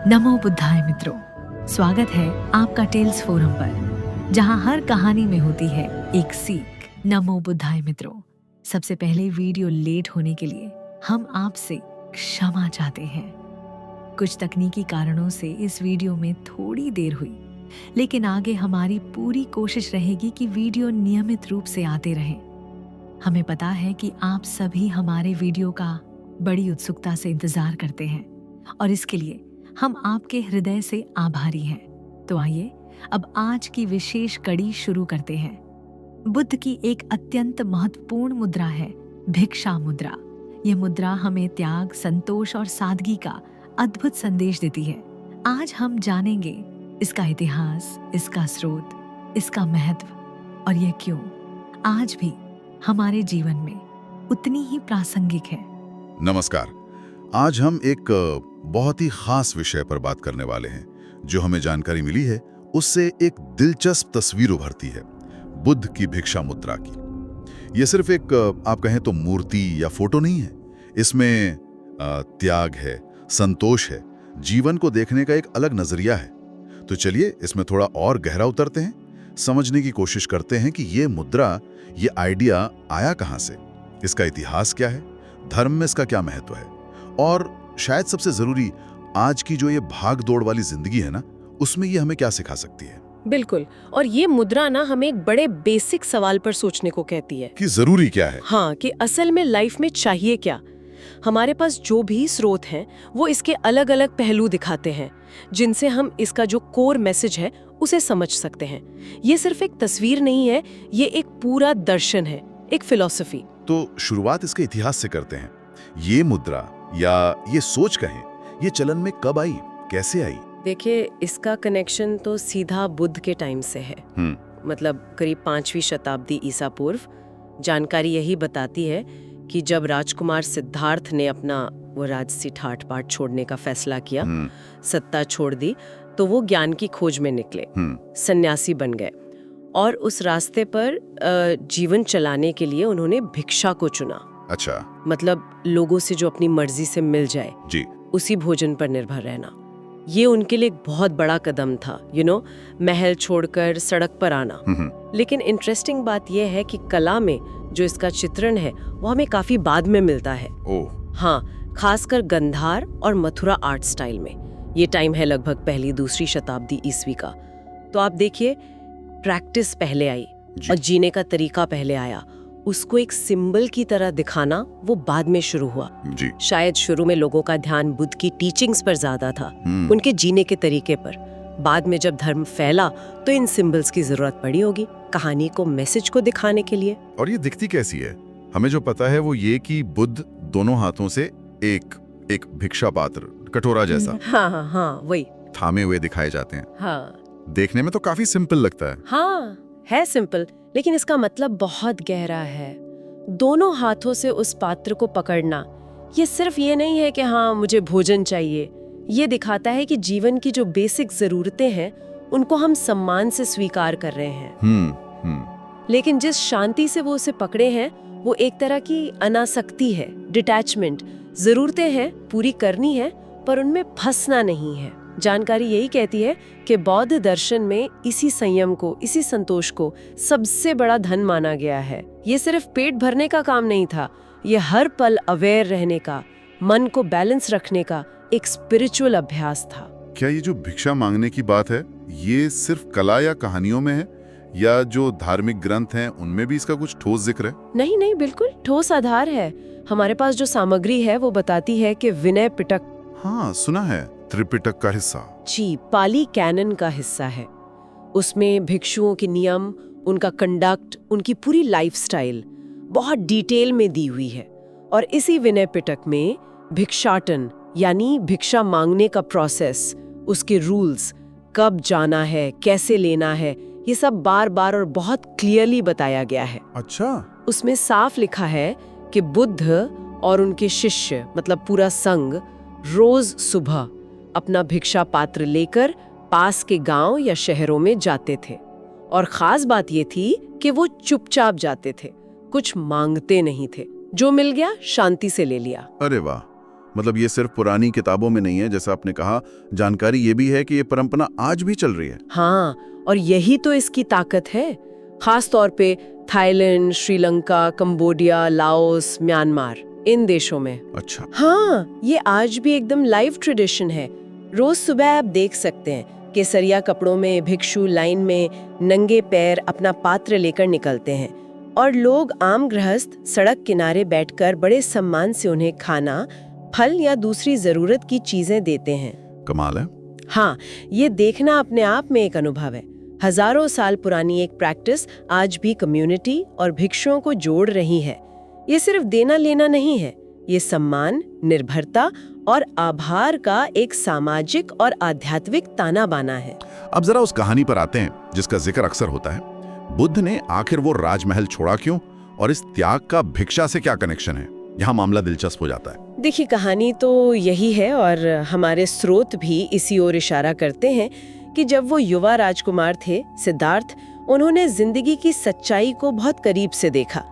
नमो बुद्धाय मित्रों, स्वागत है आपका टेल्स फोरम पर, जहां हर कहानी में होती है एक सीख। नमो बुद्धाय मित्रों, सबसे पहले वीडियो लेट होने के लिए हम आपसे क्षमा चाहते हैं। कुछ तकनीकी कारणों से इस वीडियो में थोड़ी देर हुई, लेकिन आगे हमारी पूरी कोशिश रहेगी कि वीडियो नियमित रूप से आते रहें। हमें पता है कि आप सभी हमारे वीडियो का बड़ी उत्सुकता से इंतजार करते हैं और इसके लिए हम आपके हृदय से आभारी हैं। तो आइए अब आज की विशेष कड़ी शुरू करते हैं। बुद्ध की एक अत्यंत महत्वपूर्ण मुद्रा है भिक्षा मुद्रा। यह मुद्रा हमें त्याग, संतोष और सादगी का अद्भुत संदेश देती है। आज हम जानेंगे इसका इतिहास, इसका स्रोत, इसका महत्व और यह क्यों आज भी हमारे जीवन में उतनी ही प्रासंगिक है। नमस्कार। आज हम एक बहुत ही खास विषय पर बात करने वाले हैं। जो हमें जानकारी मिली है उससे एक दिलचस्प तस्वीर उभरती है बुद्ध की भिक्षा मुद्रा की। यह सिर्फ एक आप कहें तो मूर्ति या फोटो नहीं है। इसमें त्याग है, संतोष है, जीवन को देखने का एक अलग नजरिया है। तो चलिए इसमें थोड़ा और गहरा उतरते हैं, समझने की कोशिश करते हैं कि ये मुद्रा, ये आइडिया आया कहां से, इसका इतिहास क्या है, धर्म में इसका क्या महत्व है और शायद सबसे जरूरी आज की जो ये भाग दौड़ वाली जिंदगी है ना, उसमें ये हमें क्या सिखा सकती है। बिल्कुल। और ये मुद्रा ना हमें एक बड़े बेसिक सवाल पर सोचने को कहती है कि जरूरी क्या है। हाँ, कि असल में लाइफ में चाहिए क्या। हमारे पास जो भी स्रोत हैं वो इसके अलग अलग पहलू दिखाते हैं, जिनसे हम इसका जो कोर मैसेज है उसे समझ सकते हैं। ये सिर्फ एक तस्वीर नहीं है, ये एक पूरा दर्शन है, एक फिलॉसफी। तो शुरुआत इसके इतिहास से करते हैं। ये मुद्रा या ये सोच कहें, ये चलन में कब आई, कैसे आई? देखिए, इसका कनेक्शन तो सीधा बुद्ध के टाइम से है। मतलब करीब 5वीं शताब्दी ईसा पूर्व। जानकारी यही बताती है कि जब राजकुमार सिद्धार्थ ने अपना वो राजसी ठाट बाट छोड़ने का फैसला किया, सत्ता छोड़ दी, तो वो ज्ञान की खोज में निकले, सन्यासी बन गए और उस रास्ते पर जीवन चलाने के लिए उन्होंने भिक्षा को चुना। अच्छा। मतलब लोगों से जो अपनी मर्जी से मिल जाए जी, उसी भोजन पर निर्भर रहना। ये उनके लिए एक बहुत बड़ा कदम था, महल छोड़कर सड़क पर आना। लेकिन इंटरेस्टिंग बात यह है कि कला में जो इसका चित्रण है वो हमें काफी बाद में मिलता है। हाँ, खासकर गंधार और मथुरा आर्ट स्टाइल में। ये टाइम है लगभग पहली दूसरी शताब्दी ईस्वी का। तो आप देखिए, प्रैक्टिस पहले आई और जीने का तरीका पहले आया। उसको एक सिंबल की तरह दिखाना वो बाद में शुरू हुआ जी। शायद शुरू में लोगों का ध्यान बुद्ध की टीचिंग्स पर ज्यादा था, उनके जीने के तरीके पर। बाद में जब धर्म फैला तो इन सिंबल्स की जरूरत पड़ी होगी कहानी को, मैसेज को दिखाने के लिए। और ये दिखती कैसी है? हमें जो पता है वो ये कि बुद्ध दोनों हाथों से एक भिक्षा पात्र, कटोरा जैसा हाँ, वही थामे हुए दिखाए जाते हैं। हाँ, देखने में तो काफी सिंपल लगता है। हाँ, है सिंपल, लेकिन इसका मतलब बहुत गहरा है। दोनों हाथों से उस पात्र को पकड़ना, ये सिर्फ ये नहीं है कि हाँ मुझे भोजन चाहिए। ये दिखाता है कि जीवन की जो बेसिक जरूरतें हैं उनको हम सम्मान से स्वीकार कर रहे हैं। लेकिन जिस शांति से वो उसे पकड़े हैं वो एक तरह की अनासक्ति है, डिटैचमेंट। जरूरतें हैं, पूरी करनी है, पर उनमें फंसना नहीं है। जानकारी यही कहती है कि बौद्ध दर्शन में इसी संयम को, इसी संतोष को सबसे बड़ा धन माना गया है। ये सिर्फ पेट भरने का काम नहीं था, ये हर पल अवेयर रहने का, मन को बैलेंस रखने का एक स्पिरिचुअल अभ्यास था। क्या ये जो भिक्षा मांगने की बात है, ये सिर्फ कला या कहानियों में है या जो धार्मिक ग्रंथ हैं उनमें भी इसका कुछ ठोस जिक्र है? नहीं, बिल्कुल ठोस आधार है। हमारे पास जो सामग्री है वो बताती है कि विनय पिटक, हाँ सुना है, त्रिपिटक का हिस्सा जी, पाली कैनन का हिस्सा है। उसमें भिक्षुओं के नियम, उनका कंडक्ट, उनकी पूरी लाइफस्टाइल बहुत डिटेल में दी हुई है। और इसी विनय पिटक में भिक्षाटन यानी भिक्षा मांगने का प्रोसेस, उसके रूल्स, कब जाना है, कैसे लेना है, ये सब बार बार और बहुत क्लियरली बताया गया है। अच्छा। उसमें साफ लिखा है कि बुद्ध और उनके शिष्य, मतलब पूरा संघ, रोज सुबह अपना भिक्षा पात्र लेकर पास के गांव या शहरों में जाते थे। और खास बात ये थी कि वो चुपचाप जाते थे, कुछ मांगते नहीं थे। जो मिल गया शांति से ले लिया। अरे वाह, मतलब ये सिर्फ पुरानी किताबों में नहीं है, जैसा आपने कहा, जानकारी ये भी है कि ये परंपरा आज भी चल रही है। हाँ, और यही तो इसकी ताकत है, खास तौर पे Thailand, Sri Lanka, Cambodia, Laos, Myanmar, इन देशों में। अच्छा। हाँ, ये आज भी एकदम लाइव ट्रेडिशन है। रोज सुबह आप देख सकते हैं केसरिया कपड़ों में भिक्षु लाइन में नंगे पैर अपना पात्र लेकर निकलते हैं और लोग आम गृहस्थ सड़क किनारे बैठकर बड़े सम्मान से उन्हें खाना, फल या दूसरी जरूरत की चीजें देते हैं। कमाल है। हाँ, ये देखना अपने आप में एक अनुभव है। हजारों साल पुरानी एक प्रैक्टिस आज भी कम्युनिटी और भिक्षुओं को जोड़ रही है। ये सिर्फ देना लेना नहीं है, ये सम्मान, निर्भरता और आभार का एक सामाजिक और आध्यात्मिक ताना बाना है। अब जरा उस कहानी पर आते हैं जिसका जिक्र अक्सर होता है। बुद्ध ने आखिर वो राजमहल छोड़ा क्यों, और इस त्याग का भिक्षा से क्या कनेक्शन है? यहाँ मामला दिलचस्प हो जाता है। देखिए, कहानी तो यही है और हमारे स्रोत भी इसी ओर इशारा करते हैं कि जब वो युवा राजकुमार थे सिद्धार्थ, उन्होंने जिंदगी की सच्चाई को बहुत करीब से देखा।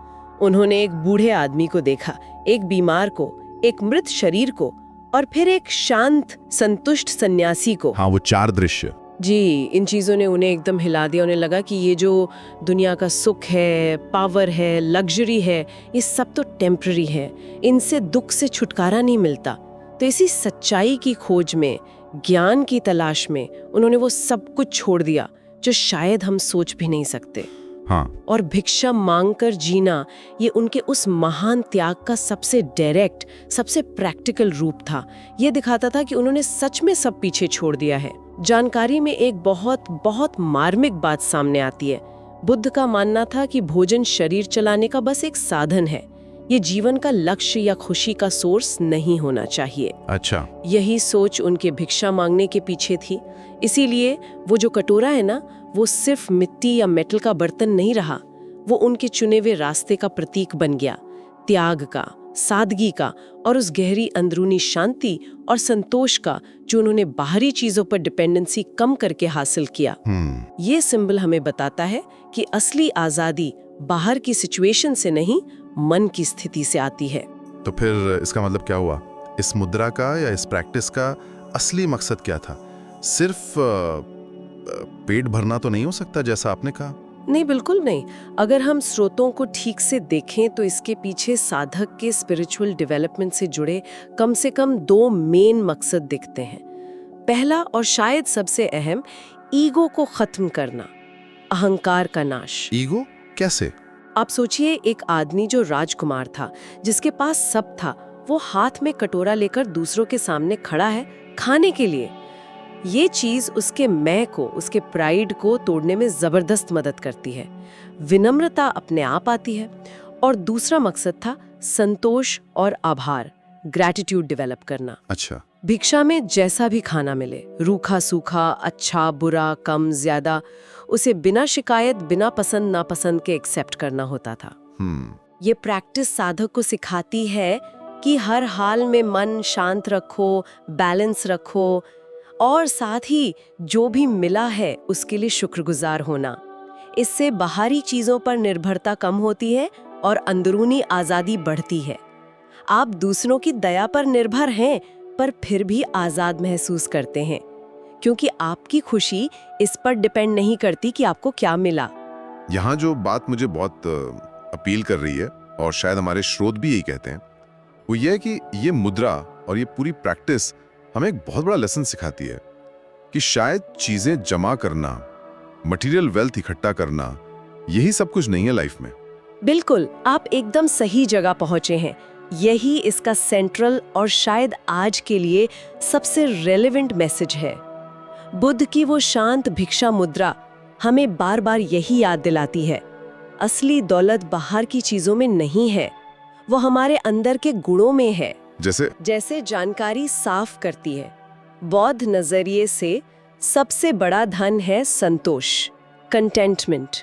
उन्होंने एक बूढ़े आदमी को देखा, एक बीमार को, एक मृत शरीर को, और फिर एक शांत संतुष्ट सन्यासी को। हाँ, वो 4 दृश्य। जी, इन चीजों ने उन्हें एकदम हिला दिया। उन्हें लगा कि ये जो दुनिया का सुख है, पावर है, लग्जरी है, ये सब तो टेम्पररी है, इनसे दुख से छुटकारा नहीं मिलता। तो इसी सच्चाई की खोज में, ज्ञान की तलाश में उन्होंने वो सब कुछ छोड़ दिया जो शायद हम सोच भी नहीं सकते। हाँ। और भिक्षा मांगकर जीना, ये उनके उस महान त्याग का सबसे डायरेक्ट, सबसे प्रैक्टिकल रूप था। ये दिखाता था कि उन्होंने सच में सब पीछे छोड़ दिया है। जानकारी में एक बहुत बहुत मार्मिक बात सामने आती है। बुद्ध का मानना था कि भोजन शरीर चलाने का बस एक साधन है, ये जीवन का लक्ष्य या खुशी का सोर्स नहीं होना चाहिए। अच्छा। यही सोच उनके भिक्षा मांगने के पीछे थी। इसीलिए वो जो कटोरा है ना, वो सिर्फ मिट्टी या मेटल का बर्तन नहीं रहा, वो उनके चुने हुए रास्ते का प्रतीक बन गया, त्याग का, सादगी का और उस गहरी अंदरूनी शांति और संतोष का जो उन्होंने बाहरी चीजों पर डिपेंडेंसी कम करके हासिल किया। ये सिंबल हमें बताता है कि असली आजादी बाहर की सिचुएशन से नहीं, मन की स्थिति से आती है। तो फिर इसका मतलब क्या हुआ? इस मुद्रा का या इस प्रैक्टिस का असली मकसद क्या था? सिर्फ पेट भरना तो नहीं हो सकता जैसा आपने कहा? नहीं, बिल्कुल नहीं। अगर हम स्रोतों को ठीक से देखें तो इसके पीछे साधक के स्पिरिचुअल डेवलपमेंट से जुड़े कम से कम 2 मेन मकसद दिखते हैं। पहला और शायद सबसे अहम, ईगो को खत्म करना, अहंकार का नाश। ईगो कैसे? आप सोचिए, एक आदमी जो राजकुमार था, जिसके पास सब था, वो हाथ में कटोरा लेकर दूसरों के सामने खड़ा है खाने के लिए। ये चीज उसके मैं को, उसके प्राइड को तोड़ने में जबरदस्त मदद करती है। विनम्रता अपने आप आती है। और दूसरा मकसद था संतोष और आभार, ग्रैटिट्यूड डेवलप करना। अच्छा। भिक्षा में जैसा भी खाना मिले, रूखा सूखा, अच्छा बुरा, कम ज्यादा, उसे बिना शिकायत, बिना पसंद नापसंद के एक्सेप्ट करना होता था। ये प्रैक्टिस साधक को सिखाती है कि हर हाल में मन शांत रखो, बैलेंस रखो और साथ ही जो भी मिला है उसके लिए शुक्रगुजार होना। इससे बाहरी चीजों पर निर्भरता कम होती है और अंदरूनी आजादी बढ़ती है। आप दूसरों की दया पर निर्भर हैं, पर फिर भी आजाद महसूस करते हैं, क्योंकि आपकी खुशी इस पर डिपेंड नहीं करती कि आपको क्या मिला। यहाँ जो बात मुझे बहुत अपील कर रही है, और शायद हमारे स्रोत भी यही कहते हैं, वो ये है कि ये मुद्रा और ये पूरी प्रैक्टिस हमें एक बहुत बड़ा लेसन सिखाती है कि शायद चीजें जमा करना, मटेरियल वेल्थ इकट्ठा करना, यही सब कुछ नहीं है लाइफ में। बिल्कुल, आप एकदम सही जगह पहुंचे हैं। यही इसका सेंट्रल और शायद आज के लिए सबसे रेलेवेंट मैसेज है। बुद्ध की वो शांत भिक्षा मुद्रा हमें बार बार यही याद दिलाती है, असली दौलत बाहर की चीजों में नहीं है, वो हमारे अंदर के गुणों में है। जैसे जानकारी साफ करती है। बौद्ध नजरिए से सबसे बड़ा धन है संतोष, कंटेंटमेंट,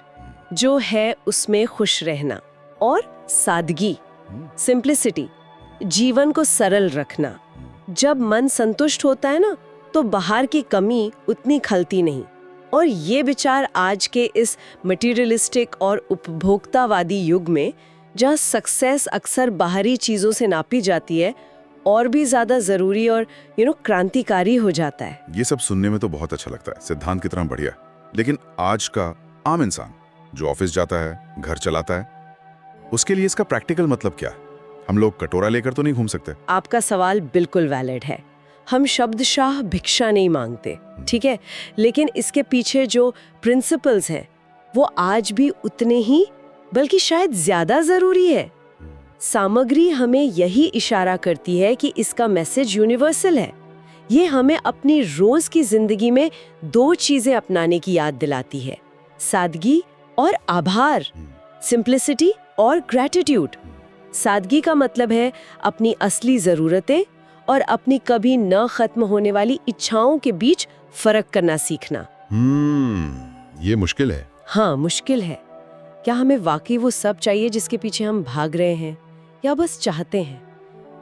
जो है उसमें खुश रहना, और सादगी, सिंप्लिसिटी, जीवन को सरल रखना। जब मन संतुष्ट होता है ना, तो बाहर की कमी उतनी खलती नहीं। और ये विचार आज के इस मटेरियलिस्टिक और उपभोक्तावादी युग में, जहाँ सक्सेस अक्सर बाहरी चीजों से नापी जाती है, और भी ज्यादा जरूरी और क्रांतिकारी हो जाता है। ये सब सुनने में तो बहुत अच्छा लगता है, सिद्धांत की तरह बढ़िया। लेकिन आज का आम इंसान जो ऑफिस जाता है, घर चलाता है, उसके लिए इसका प्रैक्टिकल मतलब क्या है? हम लोग कटोरा लेकर तो नहीं घूम सकते। आपका सवाल बिल्कुल वैलिड है। हम शब्दशाह भिक्षा नहीं मांगते, ठीक है, लेकिन इसके पीछे जो प्रिंसिपल्स हैं वो आज भी उतने ही बल्कि शायद ज्यादा जरूरी है। सामग्री हमें यही इशारा करती है कि इसका मैसेज यूनिवर्सल है। ये हमें अपनी रोज की जिंदगी में 2 चीजें अपनाने की याद दिलाती है, सादगी और आभार, सिंप्लिसिटी और ग्रैटिट्यूड। सादगी का मतलब है अपनी असली जरूरतें और अपनी कभी न खत्म होने वाली इच्छाओं के बीच फर्क करना सीखना। ये मुश्किल है। हाँ, मुश्किल है। क्या हमें वाकई वो सब चाहिए जिसके पीछे हम भाग रहे हैं, या बस चाहते हैं?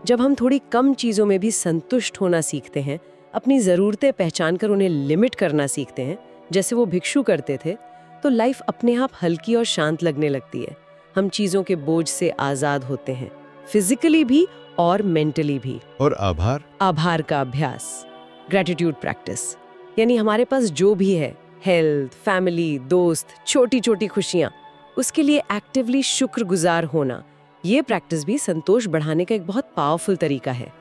जब हम थोड़ी कम चीजों में भी संतुष्ट होना सीखते हैं, अपनी जरूरतें पहचान कर उन्हें लिमिट करना सीखते हैं, जैसे वो भिक्षु करते थे, तो लाइफ अपने आप हल्की और शांत लगने लगती है। हम चीजों के बोझ से आजाद होते हैं, फिजिकली भी और मेंटली भी। और आभार का अभ्यास, ग्रेटिट्यूड प्रैक्टिस, यानी हमारे पास जो भी है, हेल्थ, फैमिली, दोस्त, छोटी छोटी खुशियां, उसके लिए एक्टिवली शुक्रगुजार होना, ये प्रैक्टिस भी संतोष बढ़ाने का एक बहुत पावरफुल तरीका है,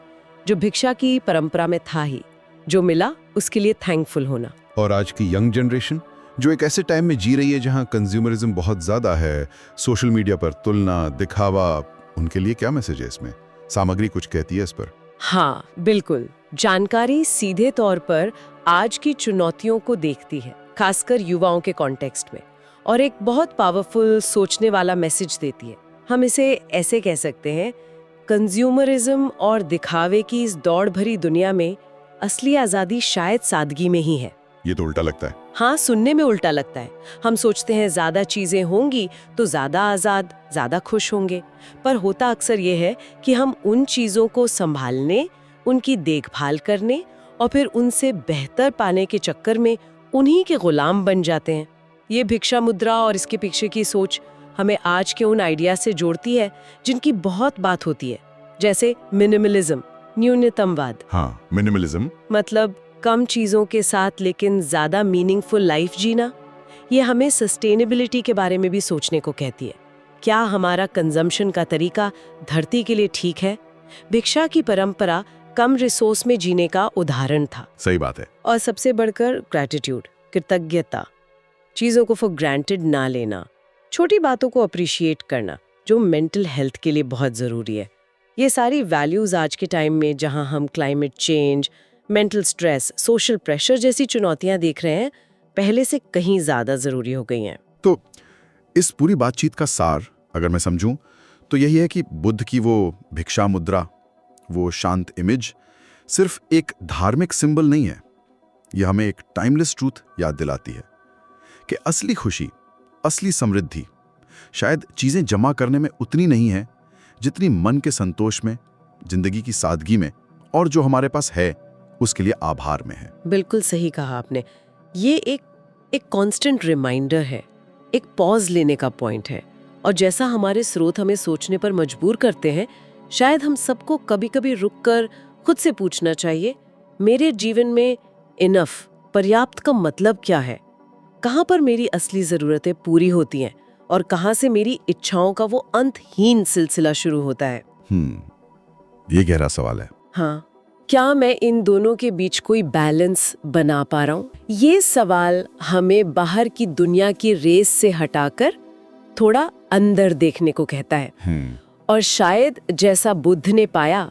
जो भिक्षा की परंपरा में था ही। जो मिला उसके लिए थैंकफुल होना। और आज की यंग जनरेशन जो एक ऐसे टाइम में जी रही है जहां कंज्यूमरिज्म बहुत ज्यादा है, सोशल मीडिया पर तुलना, दिखावा, उनके लिए क्या मैसेज है इसमें? सामग्री कुछ कहती है इस पर? हाँ, बिल्कुल। जानकारी सीधे तौर पर आज की चुनौतियों को देखती है, खासकर युवाओं के कॉन्टेक्स्ट में, और एक बहुत पावरफुल सोचने वाला मैसेज देती है। हम इसे ऐसे कह सकते हैं, कंज्यूमरिज्म और दिखावे की इस दौड़ भरी दुनिया में असली आजादी शायद सादगी में ही है। ये तो उल्टा लगता है। हाँ, सुनने में उल्टा लगता है। हम सोचते हैं ज्यादा चीजें होंगी तो ज्यादा आजाद, ज्यादा खुश होंगे, पर होता अक्सर ये है कि हम उन चीजों को संभालने, उनकी देखभाल करने और फिर उनसे बेहतर पाने के चक्कर में उन्हीं के गुलाम बन जाते हैं। ये भिक्षा मुद्रा और इसके पीछे की सोच हमें आज के उन आइडिया से जोड़ती है जिनकी बहुत बात होती है, जैसे मिनिमलिज्म, न्यूनतमवाद। हाँ, मिनिमलिज्म मतलब कम चीजों के साथ लेकिन ज्यादा मीनिंगफुल लाइफ जीना। ये हमें सस्टेनेबिलिटी के बारे में भी सोचने को कहती है। क्या हमारा कंजम्पशन का तरीका धरती के लिए ठीक है? भिक्षा की परंपरा कम रिसोर्स में जीने का उदाहरण था। सही बात है। और सबसे बढ़कर ग्रैटिट्यूड, कृतज्ञता, चीजों को फॉर ग्रांटेड ना लेना, छोटी बातों को अप्रिशिएट करना, जो मेंटल हेल्थ के लिए बहुत जरूरी है। ये सारी वैल्यूज आज के टाइम में, जहां हम climate change, mental stress, social pressure जैसी चुनौतियां देख रहे हैं, पहले से कहीं ज्यादा जरूरी हो गई हैं। तो इस पूरी बातचीत का सार अगर मैं समझूं तो यही है कि बुद्ध की वो भिक्षा मुद्रा, वो शांत इमेज सिर्फ एक धार्मिक सिंबल नहीं है। यह हमें एक टाइमलेस ट्रूथ याद दिलाती है कि असली खुशी, असली समृद्धि शायद चीजें जमा करने में उतनी नहीं है जितनी मन के संतोष में, जिंदगी की सादगी में और जो हमारे पास है उसके लिए आभार में है। बिल्कुल सही कहा आपने। ये एक कांस्टेंट रिमाइंडर है, एक पॉज लेने का पॉइंट है, और जैसा हमारे स्रोत हमें सोचने पर मजबूर करते हैं, शायद हम सबको कभी कभी रुककर खुद से पूछना चाहिए, मेरे जीवन में इनफ, पर्याप्त का मतलब क्या है? कहाँ पर मेरी असली जरूरतें पूरी होती हैं और कहाँ से मेरी इच्छाओं का वो अंतहीन सिलसिला शुरू होता है? ये गहरा सवाल है। हाँ, क्या मैं इन दोनों के बीच कोई बैलेंस बना पा रहा हूँ? ये सवाल हमें बाहर की दुनिया की रेस से हटाकर थोड़ा अंदर देखने को कहता है। और शायद जैसा बुद्ध ने पाया,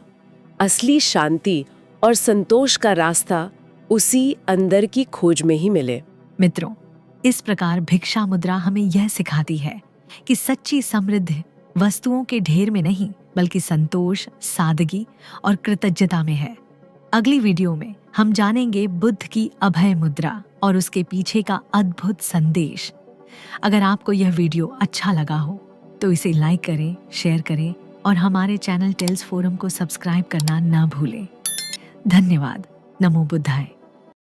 असली शांति और संतोष का रास्ता उसी अंदर की खोज में ही मिले। मित्रों, इस प्रकार भिक्षा मुद्रा हमें यह सिखाती है कि सच्ची समृद्धि वस्तुओं के ढेर में नहीं, बल्कि संतोष, सादगी और कृतज्ञता में है। अगली वीडियो में हम जानेंगे बुद्ध की अभय मुद्रा और उसके पीछे का अद्भुत संदेश। अगर आपको यह वीडियो अच्छा लगा हो तो इसे लाइक करें, शेयर करें और हमारे चैनल टेल्स फोरम को सब्सक्राइब करना ना भूलें। धन्यवाद। नमो बुद्धाय।